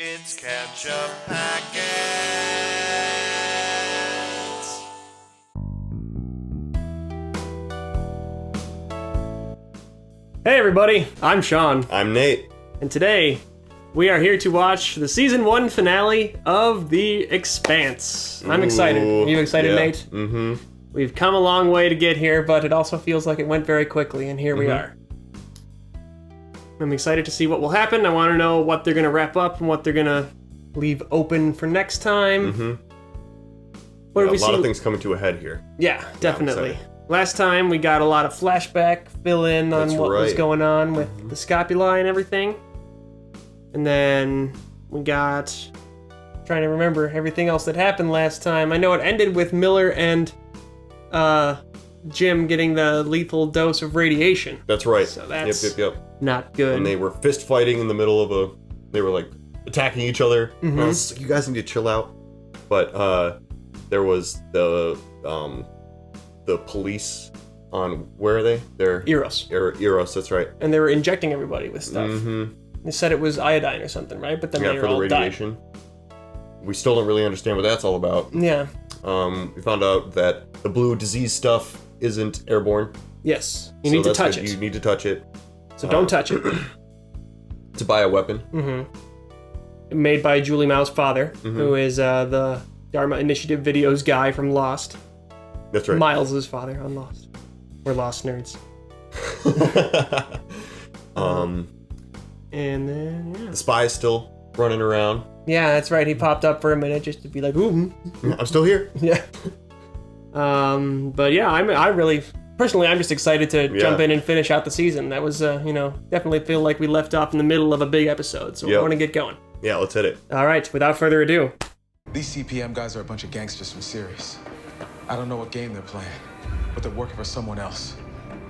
It's ketchup packets. Hey everybody, I'm Sean, I'm Nate. and today we are here to watch the season 1 finale of The Expanse. I'm excited. Are you excited, yeah. Nate? Mm-hmm. We've come a long way to get here, but it also feels like it went very quickly, and here we are. I'm excited to see what will happen. I want to know what they're going to wrap up and what they're going to leave open for next time. What did we A lot see? of things coming to a head here. Yeah, definitely. excited. Last time we got a lot of flashback fill-in on That's what was right. going on with the scapula and everything. And then we got... trying to remember everything else that happened last time. I know it ended with Miller and Jim getting the lethal dose of radiation. That's right. So that's Yep. not good. And they were fist fighting in the middle of a... They were like attacking each other. And I was like, you guys need to chill out. But there was the police on... Where are they? They're... Eros. Eros, that's right. And they were injecting everybody with stuff. Mm-hmm. They said it was iodine or something, right? But then Yeah, they for the all radiation. We still don't really understand what that's all about. died. Yeah. We found out that the blue disease stuff isn't airborne. Yes. You So need to that's touch good. it. You need to touch it So don't touch it. to buy a weapon. Made by Julie Mao's father, who is the Dharma Initiative videos guy from Lost. That's right. Miles' father on Lost. We're Lost nerds. And then, yeah. The spy is still running around. Yeah, that's right. He popped up for a minute just to be like, ooh. I'm still here. Yeah. But yeah, I really, personally, I'm just excited to jump in and finish out the season. That was, definitely feel like we left off in the middle of a big episode. So we want to get going. Yeah, let's hit it. All right, without further ado. These CPM guys are a bunch of gangsters from Sirius. I don't know what game they're playing, but they're working for someone else.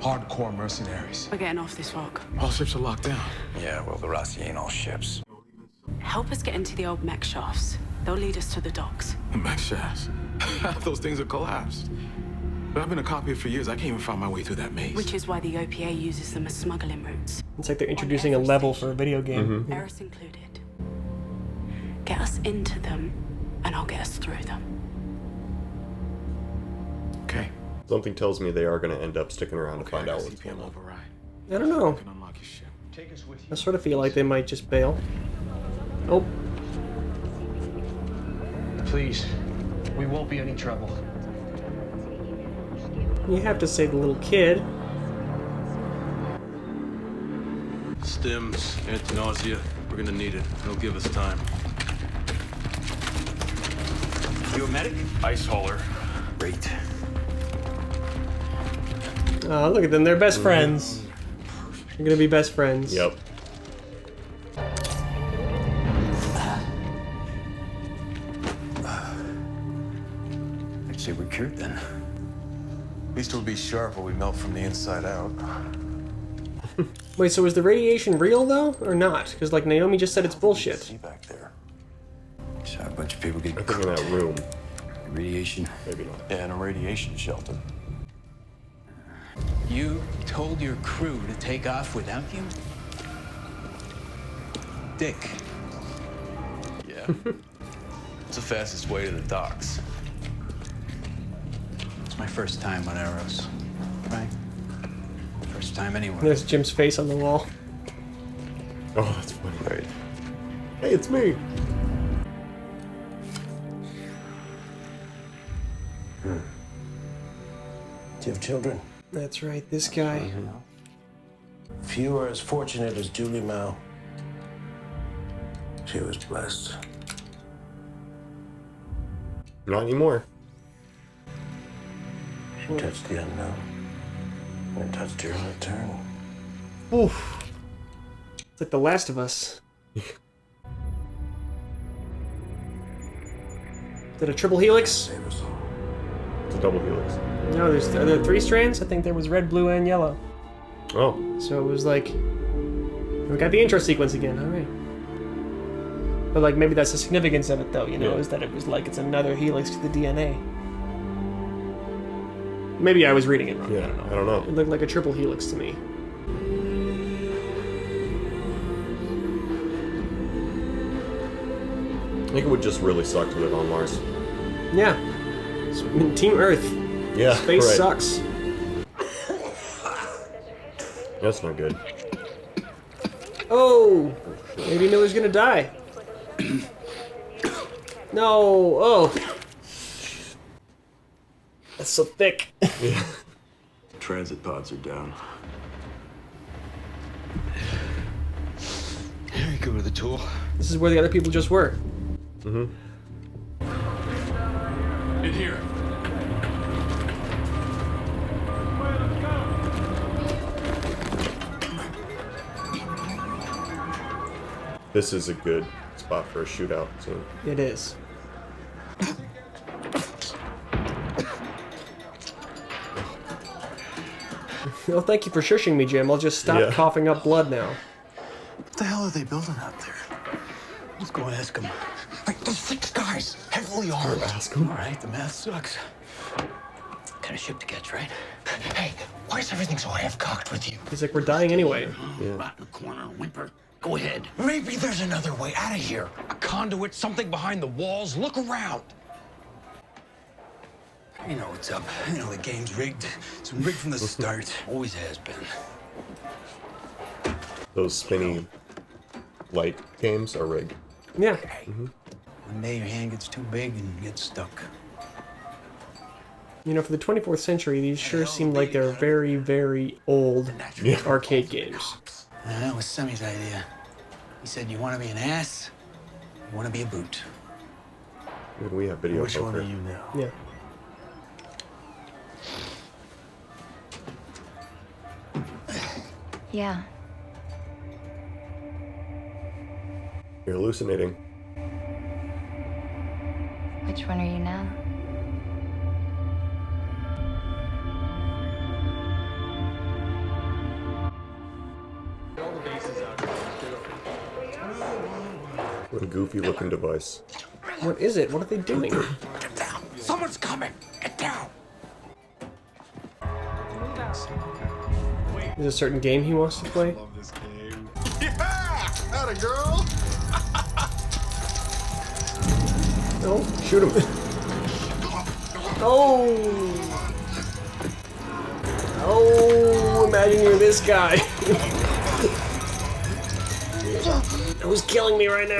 Hardcore mercenaries. We're getting off this rock. All ships are locked down. Yeah, well, the Rossi ain't all ships. Help us get into the old mech shafts. They'll lead us to the docks. The mech shafts. Half those things are collapsed. But I've been a copier for years. I can't even find my way through that maze. Which is why the OPA uses them as smuggling routes. It's like they're introducing a level for a video game. Eris included. Get us into them, and I'll get us through them. Okay. Something tells me they are going to end up sticking around to find I out got what's going CPM on. override. I don't know. You can unlock your ship. Take us with you. I sort of feel like they might just bail. Oh, Please, we won't be any trouble. you have to save the little kid. Stims, anti-nausea. We're gonna need it. It'll give us time. You a medic? Ice hauler. Great. Oh, look at them. They're best friends. They're gonna be best friends. Yep. I'd say we're cured then. At least we'll be sharp or we melt from the inside out. Wait, so is the radiation real though, or not? Because like Naomi just said, it's bullshit. See back there. Saw a bunch of people get I think in that room. radiation. Maybe not. Yeah, in a radiation shelter. You told your crew to take off without you? Dick. Yeah. It's the fastest way to the docks. It's my first time on Eros, right? First time anywhere. There's Jim's face on the wall. Oh, that's funny. Right. Hey, it's me. Do you have children? That's right, this guy. Few are as fortunate as Julie Mao. She was blessed. Not anymore. She touched the unknown. And it touched her in return. Oof. It's like The Last of Us. Is that a triple helix? Save us all. It's a double helix. No, are there 3 strands? I think there was red, blue, and yellow. Oh. So it was like... We got the intro sequence again, alright. But like, maybe that's the significance of it though, Yeah. is that it was like it's another helix to the DNA. Maybe I was reading it wrong, Yeah, I don't know. I don't know. It looked like a triple helix to me. think it would just really suck to live on Mars. Yeah. Team Earth. Yeah, Space right. sucks. That's not good. Oh! Maybe he knew he was gonna die. No! Oh! That's so thick. Yeah. Transit pods are down. Here you go with the tool. This is where the other people just were. Mm-hmm. In here. This is a good spot for a shootout scene. It is. Well, thank you for shushing me, Jim. I'll just stop coughing up blood now. What the hell are they building out there? Let's go ask them. Like, there's 6 guys, heavily armed. Ask him. All right, the math sucks. Kind of ship to catch, right? Hey, why is everything so half-cocked with you? He's like, we're dying anyway. Rock a corner, whimper. Go ahead. Maybe there's another way out of here. A conduit, something behind the walls. Look around. You know what's up. You know the game's rigged. It's been rigged from the start. Always has been. Those spinny light games are rigged. Yeah. One day your hand gets too big and you get stuck. You know, for the 24th century, these sure seem like they're very, very old arcade games. That was Semi's idea. He said, you want to be an ass? You want to be a boot? When we have video Which one poker. are you now? Yeah. Yeah. You're hallucinating. Which one are you now? What a goofy looking device. What is it? What are they doing? Get down. Someone's coming. Get down. Is there a certain game he wants to play? Love this game. Yeah! Atta girl! Oh, shoot him. Oh! Oh, imagine you're this guy. Who's killing me right now?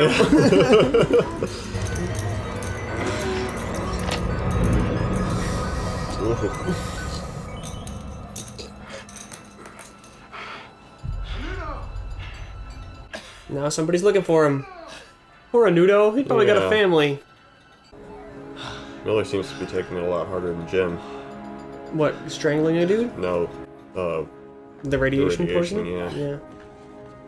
Now somebody's looking for him. Poor Anudo. He probably got a family. Miller seems to be taking it a lot harder than Jim. What, strangling a dude? No, The radiation portion? yeah.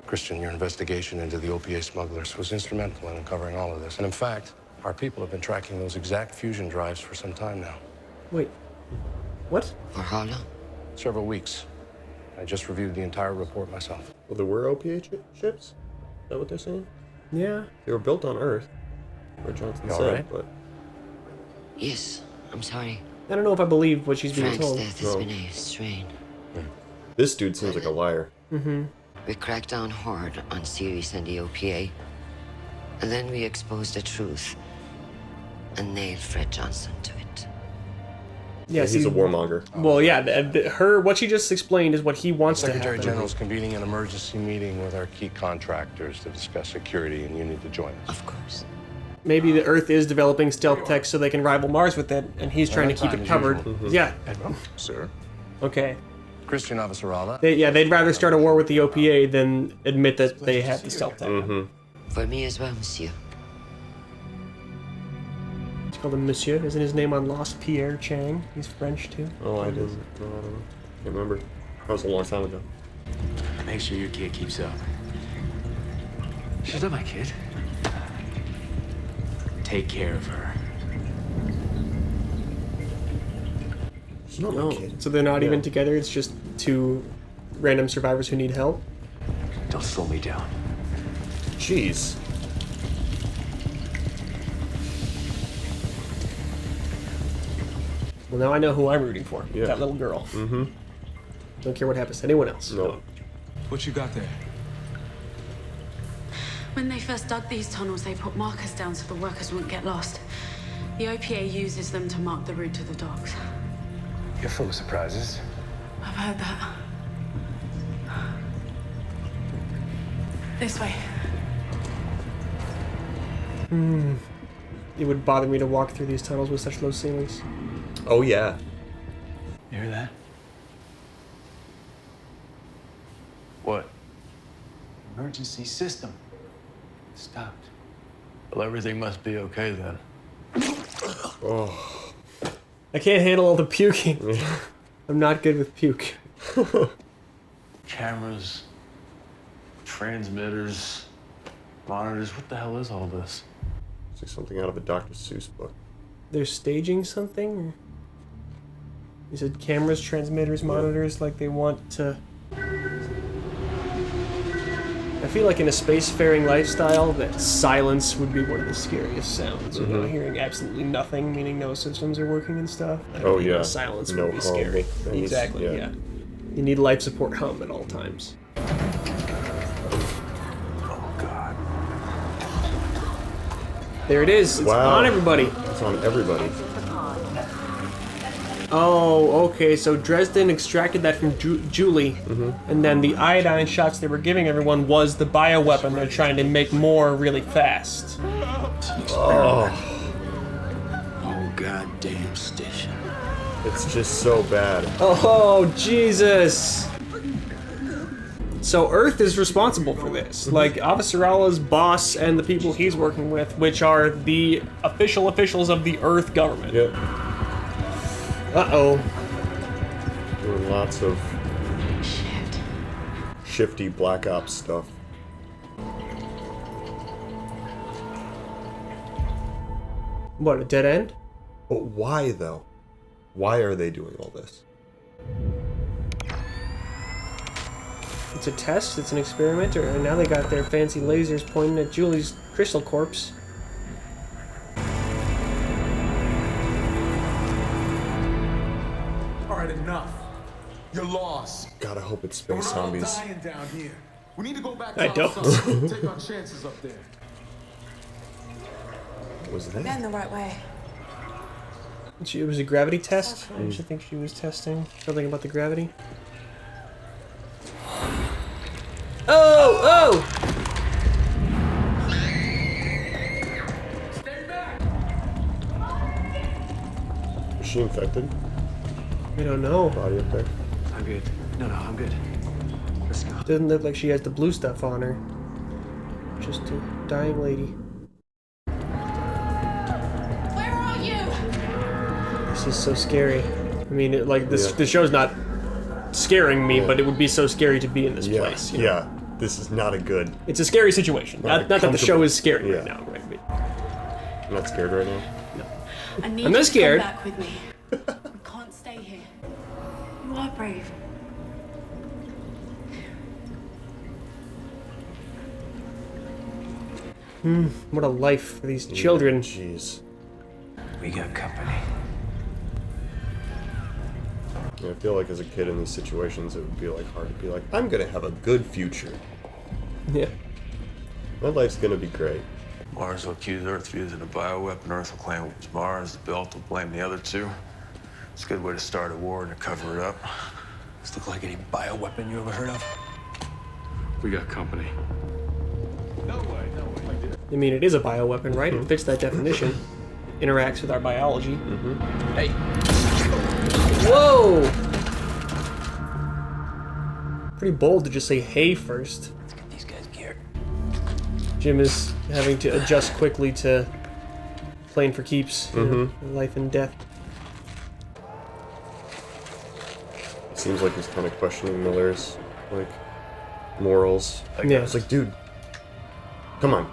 Christian, your investigation into the OPA smugglers was instrumental in uncovering all of this. And in fact, our people have been tracking those exact fusion drives for some time now. Wait. What? For how long? Several weeks. I just reviewed the entire report myself. Well, there were OPA ships? Is that what they're saying? Yeah. They were built on Earth, where Johnson You all said, right? but... Yes, I'm sorry. I don't know if I believe what she's being Frank's told. death has been a strain. This dude seems like a liar. Mm-hmm. We cracked down hard on Sirius and the OPA. And then we exposed the truth and nailed Fred Johnson to it. Yeah, He's a warmonger. Well, yeah, what she just explained is what he wants to Secretary happen. General's convening an emergency meeting with our key contractors to discuss security, and you need to join us. Of course. Maybe the Earth is developing stealth tech so they can rival Mars with it, and he's trying to keep it covered. Yeah. Sir? Okay. Christian Avasarala. They'd rather start a war with the OPA than admit that they have the stealth tech. For me as well, monsieur. It's called him Monsieur. Isn't his name on Lost Pierre Chang? He's French too. Oh, I didn't. No, I don't know. Can't remember. That was a long time ago. Make sure your kid keeps up. She's not my kid. Take care of her. She's not my kid. So they're not even together. It's just two random survivors who need help. Don't slow me down. Jeez. Well, now I know who I'm rooting for. Yeah. That little girl. Mm-hmm. Don't care what happens to anyone else. No. What you got there? When they first dug these tunnels, they put markers down so the workers wouldn't get lost. The OPA uses them to mark the route to the docks. You're full of surprises. I've heard that. This way. It would bother me to walk through these tunnels with such low ceilings. Oh yeah. You hear that? What? Emergency system. Stopped. Well, everything must be okay then. Oh. I can't handle all the puking. I'm not good with puke. Cameras, transmitters, monitors. What the hell is all this? It's like something out of a Dr. Seuss book. They're staging something? Or... You said cameras, transmitters, monitors, like they want to... I feel like in a spacefaring lifestyle that silence would be one of the scariest sounds. You know, hearing absolutely nothing, meaning no systems are working and stuff. Oh yeah. Silence no would be scary. things. Exactly, yeah. You need life support hum at all times. Oh God. There it is. It's on everybody. It's on everybody. Oh, okay, so Dresden extracted that from Julie, and then the iodine shots they were giving everyone was the bioweapon they're trying to make more really fast. Oh. Oh, goddamn station. It's just so bad. Oh, Jesus! So Earth is responsible for this. Like, Avasarala's boss and the people he's working with, which are the officials of the Earth government. Yep. Uh-oh. Doing lots of shifty Black Ops stuff. What, a dead end? But why, though? Why are they doing all this? It's a test, it's an experiment, and now they got their fancy lasers pointing at Julie's crystal corpse. Alright, enough. You're lost. God, I hope it's And space we're all zombies. dying down here. We need to go back I to don't. our sun. Take our chances up there. What was Going that? the right way. It was a gravity test? I actually think she was testing something about the gravity. Oh! Oh! Stay back! Is she infected? I don't know. Body up there. I'm good. No, I'm good. Let's go. Doesn't look like she has the blue stuff on her. Just a dying lady. Where are you? This is so scary. I mean, the show's not scaring me, but it would be so scary to be in this place. You know? Yeah. This is not a good. It's a scary situation. Not that the show is scary right now, right? I'm not scared right now. I need I'm you not scared. to come back with me. We can't stay here. You are brave. What a life for these children. Jeez. We got company. Yeah, I feel like as a kid in these situations, it would be like hard to be like, I'm gonna have a good future. Yeah. My life's gonna be great. Mars will accuse Earth of using a bioweapon. Earth will claim it was Mars. The Belt will blame the other two. It's a good way to start a war and to cover it up. Does this look like any bioweapon you ever heard of? We got company. No way. I mean, it is a bioweapon, right? It fits that definition. Interacts with our biology. Hey. Whoa! Pretty bold to just say hey first. Let's get these guys geared. Jim is having to adjust quickly to playing for keeps. You know, life and death. It seems like he's kind of questioning Miller's, like, morals. Yeah. It's like, dude, come on.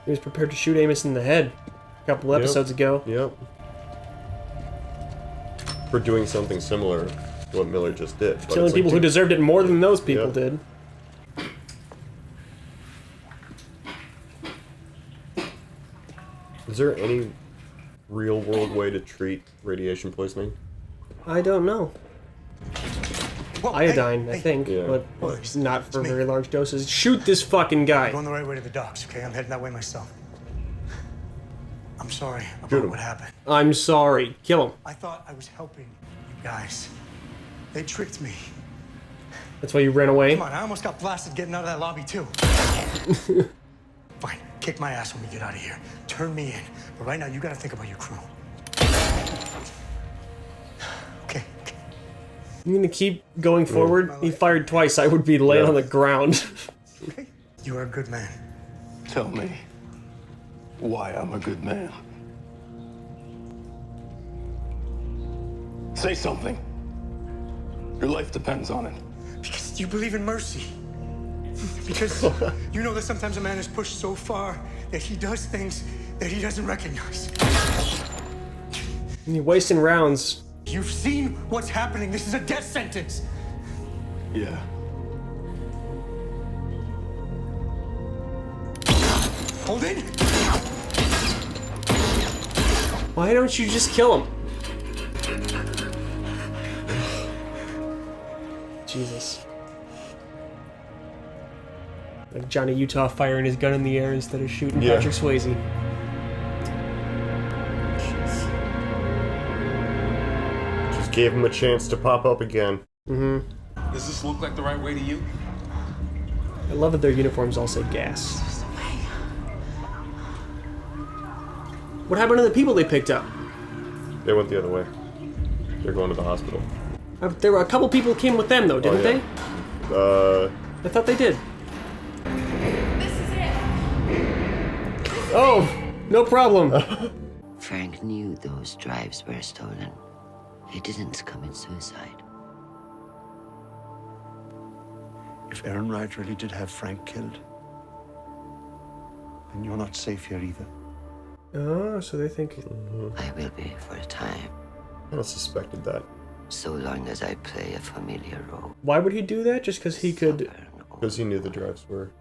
He was prepared to shoot Amos in the head a couple episodes ago. Yep. For doing something similar to what Miller just did. But Killing it's like, people who dude, deserved it more than those people Yep. did. Is there any real world way to treat radiation poisoning? I don't know. iodine, I think, but not for very large doses. Shoot this fucking guy. I'm going the right way to the docks, okay? I'm heading that way myself. I'm sorry about what happened. I'm sorry. Kill him. I thought I was helping you guys. They tricked me. That's why you ran away? Come on, I almost got blasted getting out of that lobby, too. Fine, kick my ass when we get out of here. Turn me in. But right now, you gotta think about your crew. Okay. I'm gonna keep going forward. He fired twice. I would be laying on the ground. You are a good man. Tell me why I'm a good man. Say something. Your life depends on it. Because you believe in mercy. Because you know that sometimes a man is pushed so far that he does things that he doesn't recognize. You're wasting rounds. You've seen what's happening. This is a death sentence. Yeah. Hold in. Why don't you just kill him? Jesus. Like Johnny Utah firing his gun in the air instead of shooting Patrick Swayze. Just gave him a chance to pop up again. Does this look like the right way to you? I love that their uniforms all say gas. What happened to the people they picked up? They went the other way. They're going to the hospital. There were a couple people came with them though, didn't they? I thought they did. Oh, no problem. Frank knew those drives were stolen. He didn't commit suicide. If Aaron Wright really did have Frank killed, then you're not safe here either. Oh, so they think... I will be for a time. I suspected that. So long as I play a familiar role. Why would he do that? Just because he could... Because he knew the drives were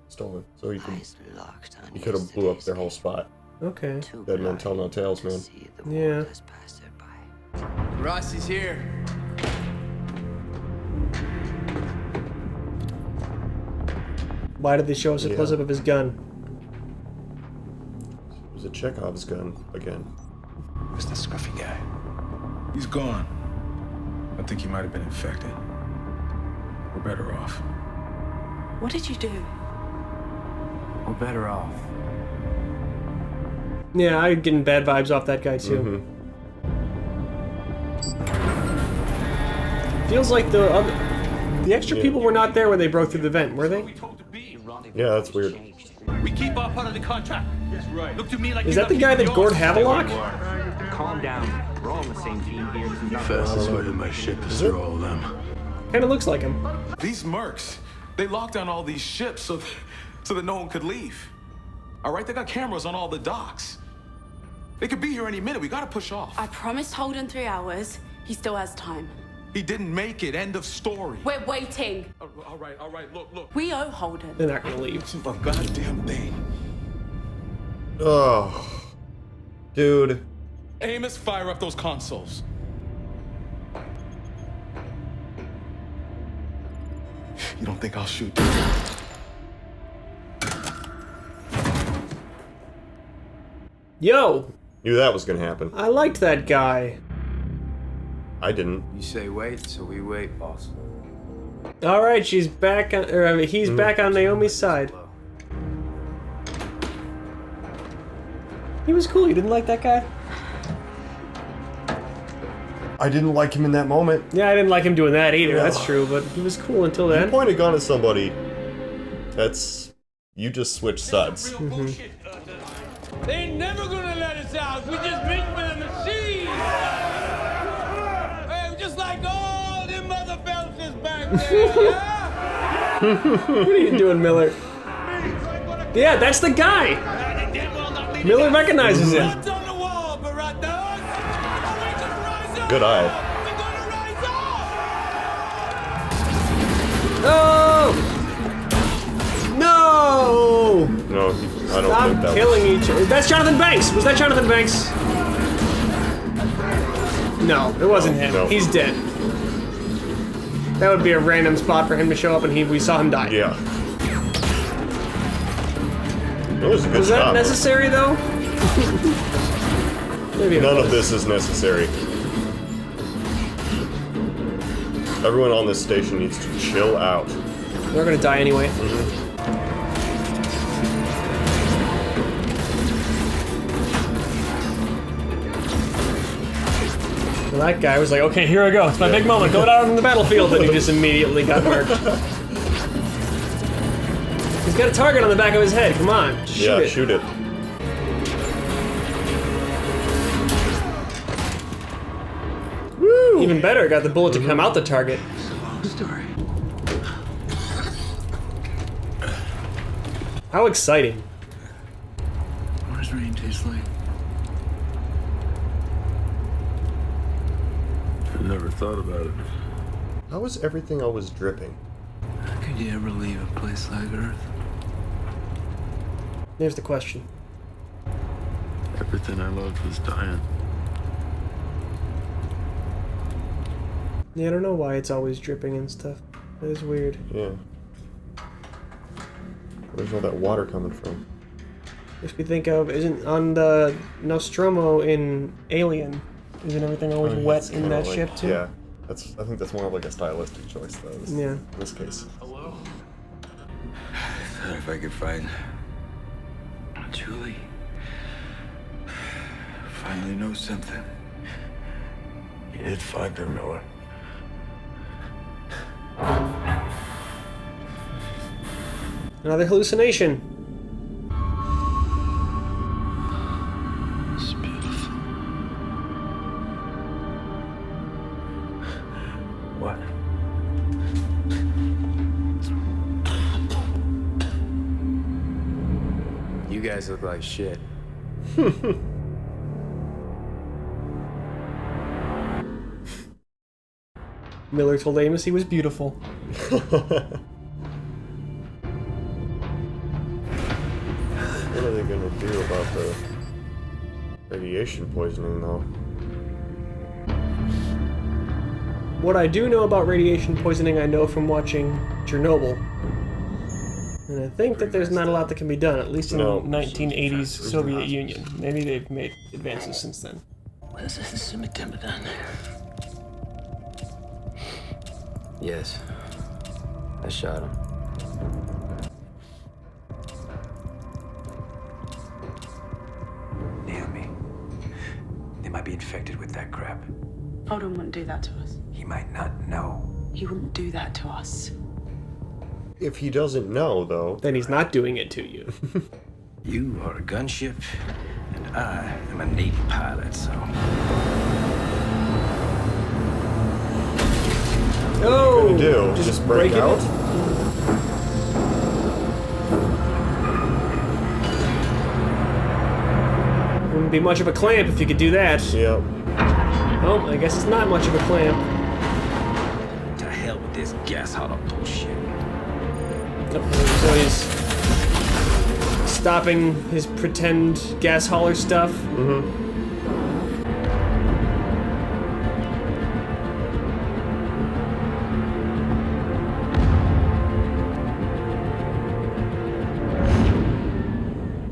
stolen. So he could have blew up their whole spot. Okay. Dead men tell no tales, man. Yeah. Ross is here. Why did they show us a close-up of his gun? It was a Chekhov's gun again. Who's the scruffy guy? He's gone. I think he might have been infected. We're better off. What did you do? We're better off. Yeah, I'm getting bad vibes off that guy too. Feels like the extra people were not there when they broke through the vent, were they? Yeah, that's weird. We keep our part of the contract. That's right. Look to me like Is that the guy that gored Havelock? Calm down. We're all on the same team here. The fastest way to my ship is through all of them. Kind of looks like him. These mercs, they locked down all these ships so that no one could leave. All right, they got cameras on all the docks. They could be here any minute. We gotta push off. I promised Holden 3 hours. He still has time. He didn't make it. End of story. We're waiting. All right. Look. We owe Holden. They're not gonna leave. It's a goddamn thing. Oh, dude. Amos, fire up those consoles. You don't think I'll shoot? Yo! Knew that was gonna happen. I liked that guy. I didn't. You say wait, so we wait, boss. All right, she's back on, or I mean, he's back on Naomi's side. He was cool. You didn't like that guy? I didn't like him in that moment. Yeah, I didn't like him doing that either. That's true, but he was cool until then. You point a gun at somebody. That's you just switch sides. They ain't never gonna let us out. We just meant for the machine. Hey, just like all them mother belchers back there. What are you doing, Miller? Yeah, that's the guy. Miller recognizes him. Good eye. Oh! No! No, I don't Stop think that killing each other. That's Jonathan Banks! Was that Jonathan Banks? No, it wasn't him. No. He's dead. That would be a random spot for him to show up and we saw him die. Yeah. It was a good Was that shot, necessary, though? Maybe none of this is necessary. Everyone on this station needs to chill out. They're gonna die anyway. Well, that guy was like, okay, here I go. It's my big moment. Go out on the battlefield. And he just immediately got murked. He's got a target on the back of his head. Come on. Shoot it. Shoot it. Woo! Even better, got the bullet to come out the target. Story. How exciting. What does rain taste like? I never thought about it. How is everything always dripping? How could you ever leave a place like Earth? There's the question. Everything I loved was dying. Yeah, I don't know why it's always dripping and stuff. That is weird. Yeah. Where's all that water coming from? If we think of, isn't on the Nostromo in Alien, isn't everything always wet in that ship too? Yeah. I think that's more of like a stylistic choice though. In this case. Hello? If I could find Julie. Finally know something. You did find her, Miller. Another hallucination. It's beautiful. What? You guys look like shit. Miller told Amos he was beautiful. What are they gonna do about the radiation poisoning though? What I do know about radiation poisoning, I know from watching Chernobyl. And I think that there's not a lot that can be done, at least in the 1980s Soviet Union. Maybe they've made advances since then. Yes. I shot him. Naomi. They might be infected with that crap. Odin wouldn't do that to us. He might not know. He wouldn't do that to us. If he doesn't know though, then he's not doing it to you. You are a gunship, and I am a Navy pilot, so... Oh! What are you gonna do? Just break out? Wouldn't be much of a clamp if you could do that. Yep. Oh, I guess it's not much of a clamp. To hell with this gas hollow bullshit. So he's stopping his pretend gas hauler stuff.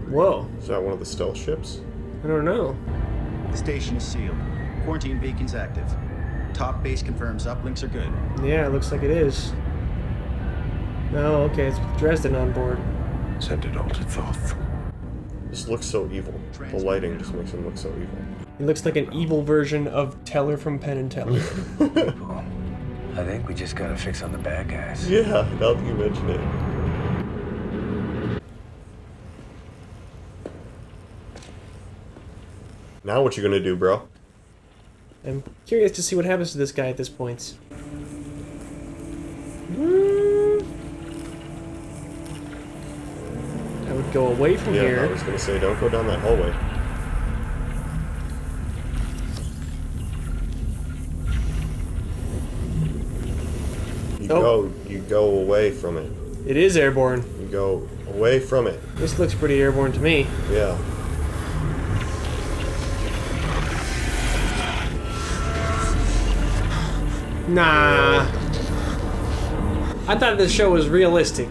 Whoa. Is that one of the stealth ships? I don't know. The station is sealed. Quarantine beacon's active. Top base confirms uplinks are good. Yeah, it looks like it is. No, okay, it's with Dresden on board. Send it all to Thoth. This looks so evil. The lighting just makes him look so evil. It looks like an evil version of Teller from Penn and Teller. I think we just gotta fix on the bad guys. Yeah, now that you mention it. Now what you gonna do, bro? I'm curious to see what happens to this guy at this point. I would go away from here. I was gonna say, don't go down that hallway. You go away from it. It is airborne. You go away from it. This looks pretty airborne to me. Yeah. Nah. I thought this show was realistic.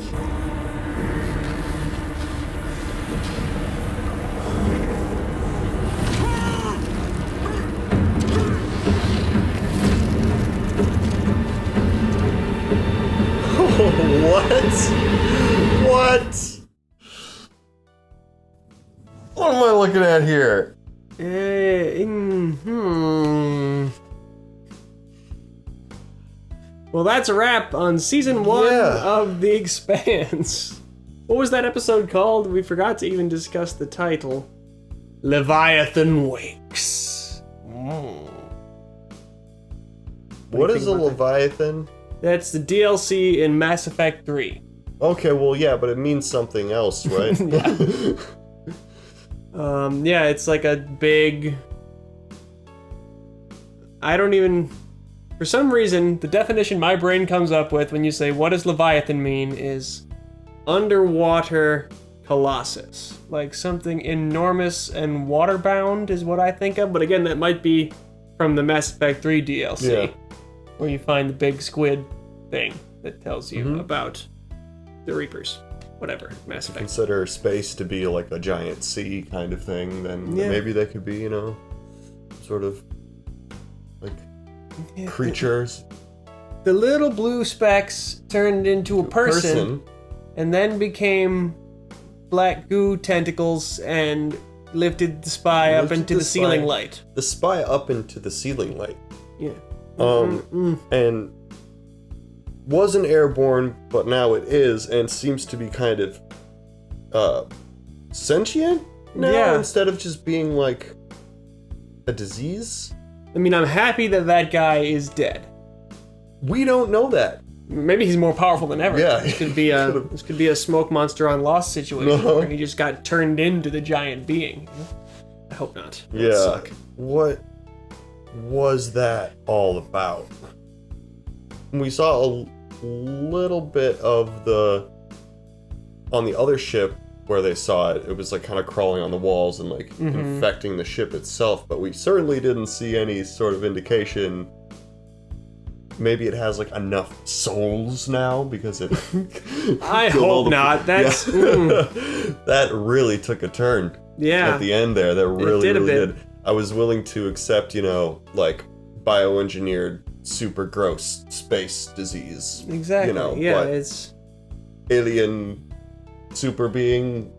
What? What am I looking at here? Well, that's a wrap on season 1 of The Expanse. What was that episode called? We forgot to even discuss the title. Leviathan Wakes. What is a Leviathan? That's the DLC in Mass Effect 3. Okay, well, yeah, but it means something else, right? Yeah, it's like a big... I don't even... For some reason, the definition my brain comes up with when you say, what does Leviathan mean, is underwater colossus. Like something enormous and waterbound is what I think of, but again, that might be from the Mass Effect 3 DLC, where you find the big squid thing that tells you about the Reapers. Whatever, Mass Effect. Consider space to be like a giant sea kind of thing, then maybe they could be, you know, sort of like creatures. The little blue specks turned into a person and then became black goo tentacles and lifted the spy up into the ceiling light. The spy up into the ceiling light. Yeah. And wasn't airborne, but now it is, and seems to be kind of sentient now instead of just being like a disease. I mean, I'm happy that that guy is dead. We don't know that. Maybe he's more powerful than ever. Yeah, this could be a smoke monster on Lost situation where he just got turned into the giant being. I hope not. That would suck. What was that all about? We saw a little bit of on the other ship where they saw it. It was like kind of crawling on the walls and like infecting the ship itself, but we certainly didn't see any sort of indication. Maybe it has like enough souls now because it. I hope not. That's that really took a turn. Yeah. At the end there, that really did a bit. did. I was willing to accept, you know, like bioengineered, super gross space disease. Exactly. You know, yeah, but it's alien super being.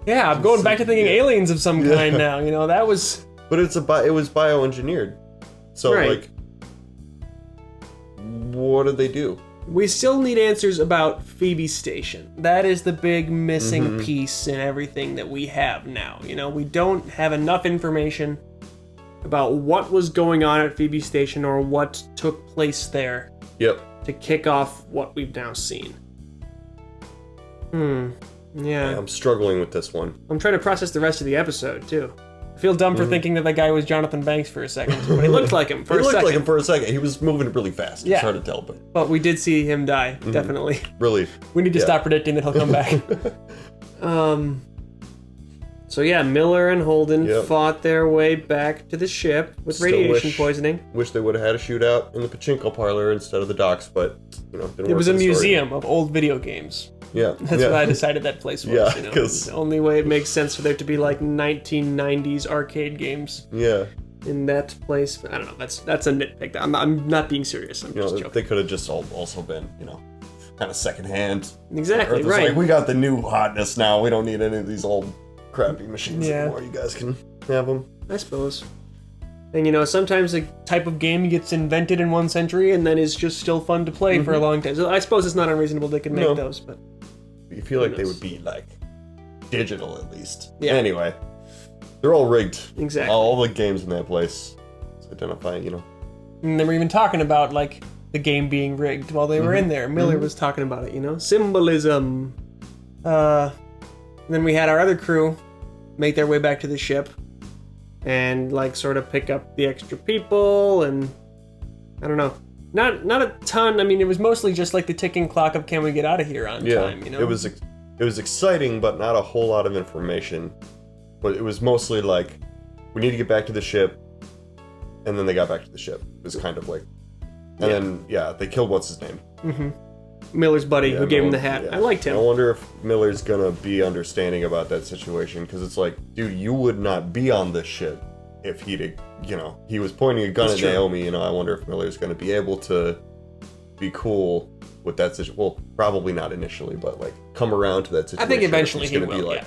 Yeah, I'm going back to thinking aliens of some kind now. You know, that was. But it was bioengineered, so like, what did they do? We still need answers about Phoebe Station. That is the big missing piece in everything that we have now. You know, we don't have enough information about what was going on at Phoebe Station or what took place there. Yep. To kick off what we've now seen. Yeah. I'm struggling with this one. I'm trying to process the rest of the episode, too. I feel dumb for thinking that guy was Jonathan Banks for a second, but he looked like him for a second. He looked like him for a second. He was moving really fast. It's hard to tell, but... But we did see him die, definitely. Really. We need to stop predicting that he'll come back. So yeah, Miller and Holden fought their way back to the ship with radiation poisoning. Wish they would have had a shootout in the pachinko parlor instead of the docks, but, you know, it was a museum of old video games. Yeah. That's what I decided that place was. Yeah, you know? The only way it makes sense for there to be like 1990s arcade games. Yeah. In that place, I don't know. That's a nitpick. I'm not being serious. I'm just joking. They could have just also been, you know, kind of secondhand. Exactly right. Like, we got the new hotness now. We don't need any of these old crappy machines anymore. You guys can have them. I suppose. And you know, sometimes a type of game gets invented in one century and then is just still fun to play for a long time. So I suppose it's not unreasonable they could make those, but you feel like they would be like digital at least. Yeah. Anyway, they're all rigged. Exactly. All the games in that place. It's identifying, you know. And they were even talking about like the game being rigged while they were in there. Miller was talking about it, you know, symbolism. And then we had our other crew make their way back to the ship and like sort of pick up the extra people, and I don't know. Not a ton. I mean, it was mostly just like the ticking clock of can we get out of here on time, you know? It was exciting, but not a whole lot of information. But it was mostly like, we need to get back to the ship, and then they got back to the ship. It was kind of like, and then they killed what's his name. Miller's buddy who gave him the hat. Yeah. I liked him. I wonder if Miller's gonna be understanding about that situation, because it's like, dude, you would not be on this ship if he'd, he was pointing a gun at Naomi. I wonder if Miller's gonna be able to be cool with that situation. Well, probably not initially, but like come around to that situation. I think eventually he gonna will. be like,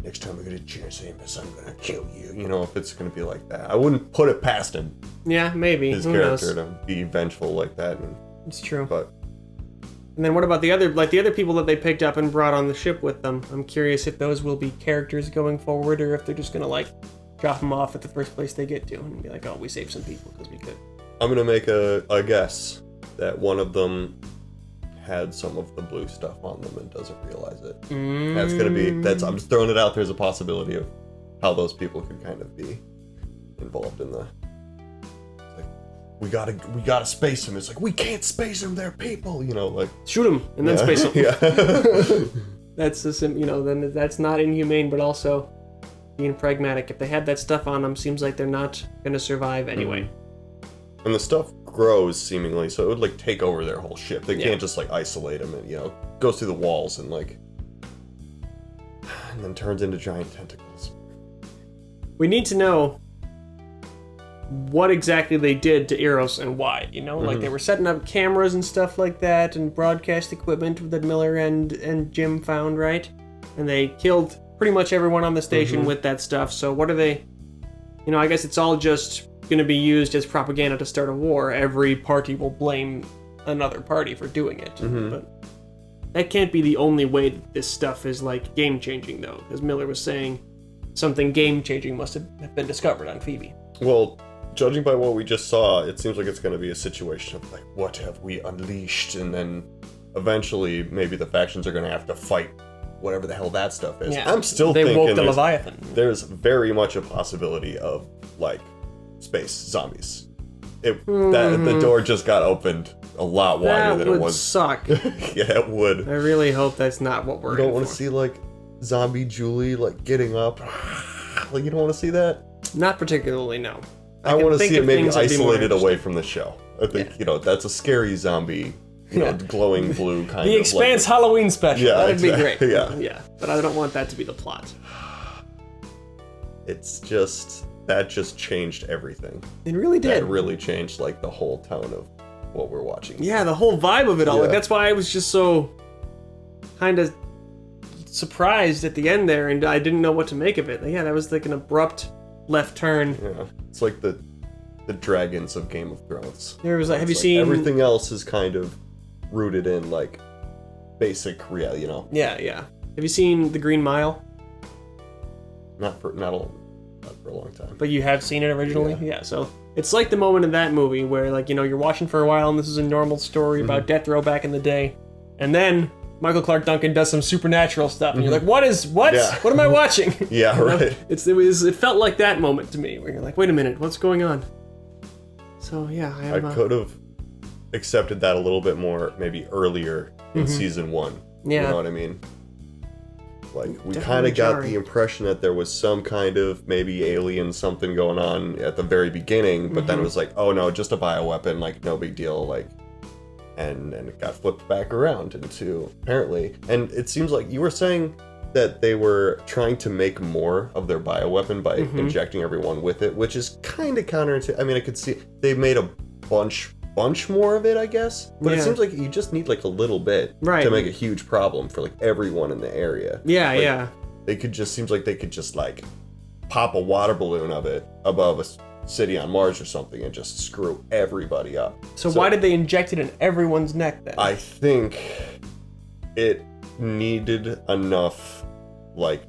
next time I get a chance, Amos, I'm gonna kill you. If it's gonna be like that, I wouldn't put it past him. Yeah, maybe. His Who character knows? to be vengeful like that. It's true. But and then what about the other people that they picked up and brought on the ship with them? I'm curious if those will be characters going forward, or if they're just gonna like drop them off at the first place they get to and be like, oh, we saved some people because we could. I'm gonna make a guess that one of them had some of the blue stuff on them and doesn't realize it. That's gonna be I'm just throwing it out there as a possibility of how those people could kind of be involved in the. It's like we gotta space them. It's like we can't space them. They're people. Like shoot them and then space them. Yeah. That's then that's not inhumane, but also being pragmatic. If they had that stuff on them, seems like they're not gonna survive anyway. And the stuff grows seemingly, so it would like take over their whole ship. They can't just like isolate them and goes through the walls and then turns into giant tentacles. We need to know what exactly they did to Eros and why. Like they were setting up cameras and stuff like that and broadcast equipment that Miller and Jim found, right? And they killed pretty much everyone on the station with that stuff. So what are they? I guess it's all just going to be used as propaganda to start a war. Every party will blame another party for doing it. But that can't be the only way that this stuff is like game changing, though, because Miller was saying something game changing must have been discovered on Phoebe. Well, judging by what we just saw, it seems like it's going to be a situation of like, what have we unleashed? And then eventually maybe the factions are going to have to fight whatever the hell that stuff is. Yeah. I'm still they thinking woke the Leviathan. There's very much a possibility of like space zombies. The door just got opened a lot wider than it was. Suck. Yeah, it would. I really hope that's not what we're. You don't want to see like zombie Julie like getting up. Like you don't want to see that. Not particularly, no. I want to see it maybe isolated away from the show. I think that's a scary zombie. Glowing blue kind of. The Expanse Halloween special. Yeah, that'd be great. Yeah. But I don't want that to be the plot. It's just that just changed everything. It really did. That really changed like the whole tone of what we're watching. Yeah, the whole vibe of it all. Yeah. Like, that's why I was just so kind of surprised at the end there, and I didn't know what to make of it. Yeah, that was like an abrupt left turn. Yeah, it's like the dragons of Game of Thrones. There was like, have you like seen everything else is kind of rooted in like basic reality, Yeah. Have you seen The Green Mile? Not for a long time. But you have seen it originally? Yeah. So it's like the moment in that movie where like, you're watching for a while and this is a normal story about death row back in the day. And then Michael Clark Duncan does some supernatural stuff and you're like, what? Yeah. What am I watching? Yeah, right. It felt like that moment to me where you're like, wait a minute, what's going on? So yeah, I could have accepted that a little bit more maybe earlier in season 1. Yeah. You know what I mean? Like, we Definitely kind of got jarring. the impression that there was some kind of maybe alien something going on at the very beginning, but then it was like, oh no, just a bioweapon, like, no big deal, like, and it got flipped back around into, apparently, and it seems like you were saying that they were trying to make more of their bioweapon by injecting everyone with it, which is kind of counterintuitive. I mean, I could see they made a bunch more of it, I guess, but it seems like you just need like a little bit to make a huge problem for like everyone in the area. Seems like they could just like pop a water balloon of it above a city on Mars or something and just screw everybody up. So why did they inject it in everyone's neck then? I think it needed enough like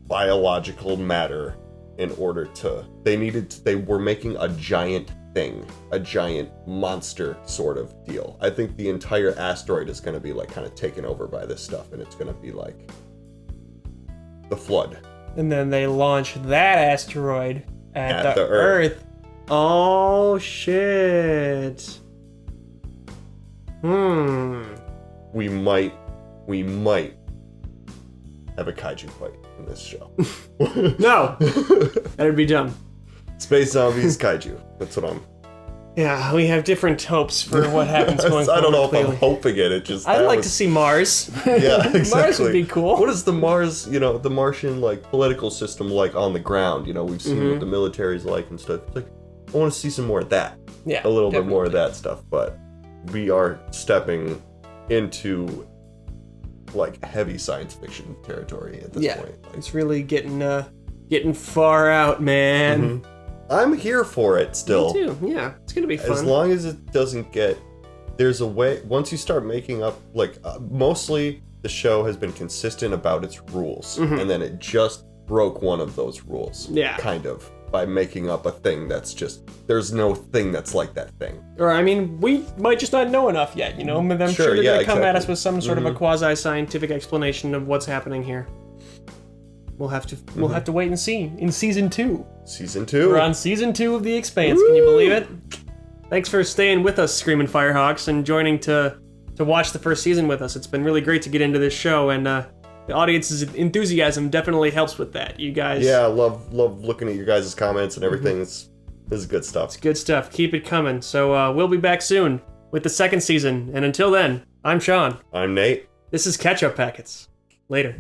biological matter in order to they were making a giant thing, a giant monster sort of deal. I think the entire asteroid is going to be like kind of taken over by this stuff, and it's going to be like the flood. And then they launch that asteroid at the Earth. Oh shit. We might have a kaiju fight in this show. No, that'd be dumb. Space zombies, kaiju. That's what I'm Yeah, we have different hopes for what happens going forward. I don't know if I'm clearly. hoping it. It just. I'd like to see Mars. Yeah, exactly. Mars would be cool. What is the Mars, the Martian, like, political system like on the ground? We've seen what the military's like and stuff. It's like, I want to see some more of that. Yeah, a little bit more of that stuff. But we are stepping into, like, heavy science fiction territory at this point. Like, it's really getting far out, man. I'm here for it still. Me too. Yeah, it's gonna be fun. As long as it doesn't get, there's a way. Once you start making up, like, mostly the show has been consistent about its rules, and then it just broke one of those rules. Yeah, kind of, by making up a thing that's just, there's no thing that's like that thing. Or I mean, we might just not know enough yet. I'm sure they're gonna come at us with some sort of a quasi-scientific explanation of what's happening here. We'll have to wait and see in season 2. Season 2. We're on season 2 of The Expanse. Woo! Can you believe it? Thanks for staying with us, Screaming Firehawks, and joining to watch the first season with us. It's been really great to get into this show, and the audience's enthusiasm definitely helps with that. You guys. Yeah, I love looking at your guys' comments and everything. This is good stuff. It's good stuff. Keep it coming. So we'll be back soon with the second season, and until then, I'm Sean. I'm Nate. This is Catch Up Packets. Later.